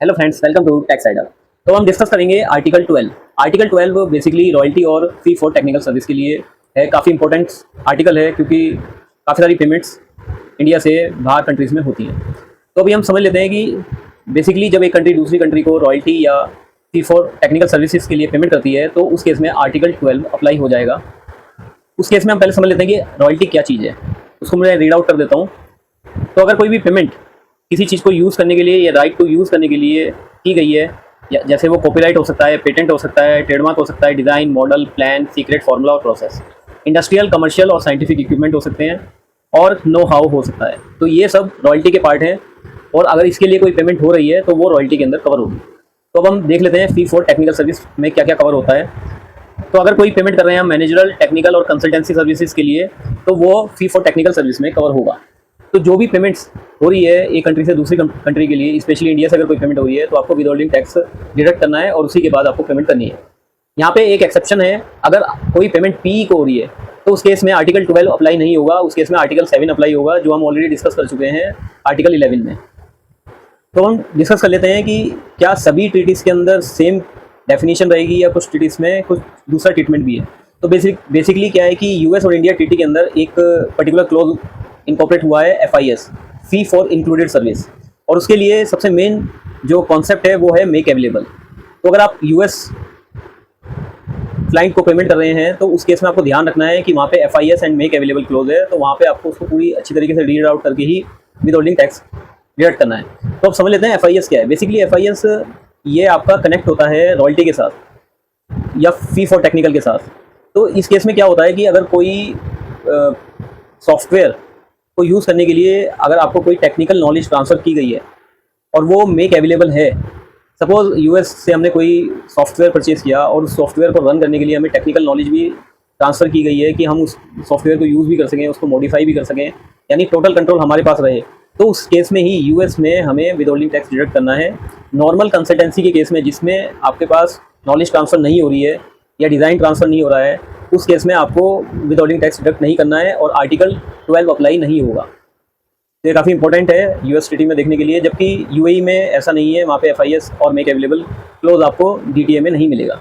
Hello friends, welcome to tax आइडा। तो हम डिस्कस करेंगे आर्टिकल 12। आर्टिकल 12 बेसिकली रॉयल्टी और फी फॉर टेक्निकल सर्विस के लिए है। काफ़ी इंपॉर्टेंट आर्टिकल है क्योंकि काफ़ी सारी पेमेंट्स इंडिया से बाहर कंट्रीज़ में होती हैं। तो अभी हम समझ लेते हैं कि बेसिकली जब एक कंट्री दूसरी कंट्री को रॉयल्टी या फी फॉर टेक्निकल सर्विसेज के लिए पेमेंट करती है तो उस केस में आर्टिकल 12 अप्लाई हो जाएगा। उस केस में हम पहले समझ लेते हैं कि रॉयल्टी क्या चीज़ है। उसको मैं रीड आउट कर देता हूँ। तो अगर कोई भी पेमेंट किसी चीज़ को यूज़ करने के लिए या राइट टू यूज़ करने के लिए की गई है, या जैसे वो कॉपीराइट हो सकता है, पेटेंट हो सकता है, ट्रेडमार्क हो सकता है, design, model, plan, secret formula और प्रोसेस, इंडस्ट्रियल, कमर्शियल और साइंटिफिक इक्विपमेंट हो सकते हैं, और नो हाउ हो सकता है। तो ये सब रॉयल्टी के पार्ट हैं और अगर इसके लिए कोई पेमेंट हो रही है तो वो रॉयल्टी के अंदर कवर होगी। तो अब हम देख लेते हैं फी फॉर टेक्निकल सर्विस में क्या क्या कवर होता है। तो अगर कोई पेमेंट कर रहे हैं हम मैनेजरल, टेक्निकल और कंसल्टेंसी सर्विसेज के लिए, तो वो फी फॉर टेक्निकल सर्विस में कवर होगा। तो जो भी पेमेंट्स हो रही है एक कंट्री से दूसरी कंट्री के लिए, स्पेशली इंडिया से अगर कोई पेमेंट हो रही है तो आपको विदहोल्डिंग टैक्स डिडक्ट करना है और उसी के बाद आपको पेमेंट करनी है। यहाँ पे एक एक्सेप्शन है, अगर कोई पेमेंट पी को हो रही है तो उस केस में आर्टिकल 12 अप्लाई नहीं होगा, उस केस में आर्टिकल 7 अप्लाई होगा, जो हम ऑलरेडी डिस्कस कर चुके हैं आर्टिकल 11 में। तो हम डिस्कस कर लेते हैं कि क्या सभी ट्रीटीज़ के अंदर सेम डेफिनेशन रहेगी या कुछ ट्रीटीज़ में कुछ दूसरा ट्रीटमेंट भी है। तो बेसिकली क्या है कि यूएस और इंडिया ट्रीटी के अंदर एक पर्टिकुलर क्लोज इनकॉर्पोरेट हुआ है, FIS, fee for included service, और उसके लिए सबसे मेन जो कॉन्सेप्ट है वो है मेक अवेलेबल। तो अगर आप US क्लाइंट को पेमेंट कर रहे हैं तो उस केस में आपको ध्यान रखना है कि वहाँ पे FIS and make available close है, तो वहाँ पे आपको उसको पूरी अच्छी तरीके से रीड आउट करके ही विदहोल्डिंग टैक्स डिडक्ट करना है। तो अब समझ लेते हैं FIS क्या है। बेसिकली FIS ये आपका कनेक्ट होता है रॉयल्टी के साथ या फी फॉर टेक्निकल के साथ। तो इस केस में क्या होता है कि अगर कोई सॉफ्टवेयर को यूज़ करने के लिए अगर आपको कोई टेक्निकल नॉलेज ट्रांसफ़र की गई है और वो मेक अवेलेबल है, सपोज US से हमने कोई सॉफ्टवेयर परचेज़ किया और उस सॉफ्टवेयर को रन करने के लिए हमें टेक्निकल नॉलेज भी ट्रांसफ़र की गई है कि हम उस सॉफ्टवेयर को यूज़ भी कर सकें, उसको मॉडिफाई भी कर सकें, यानी टोटल कंट्रोल हमारे पास रहे, तो उस केस में ही US में हमें विदहोल्डिंग टैक्स डिडक्ट करना है। नॉर्मल कंसल्टेंसी के केस में जिसमें आपके पास नॉलेज ट्रांसफ़र नहीं हो रही है या डिज़ाइन ट्रांसफ़र नहीं हो रहा है, उस केस में आपको विदहोल्डिंग टैक्स डिडक्ट नहीं करना है और आर्टिकल 12 अप्लाई नहीं होगा। ये काफ़ी इंपॉर्टेंट है US ट्रीटी में देखने के लिए, जबकि UAE में ऐसा नहीं है, वहाँ पे FIS और मेक अवेलेबल क्लोज आपको DTA में नहीं मिलेगा।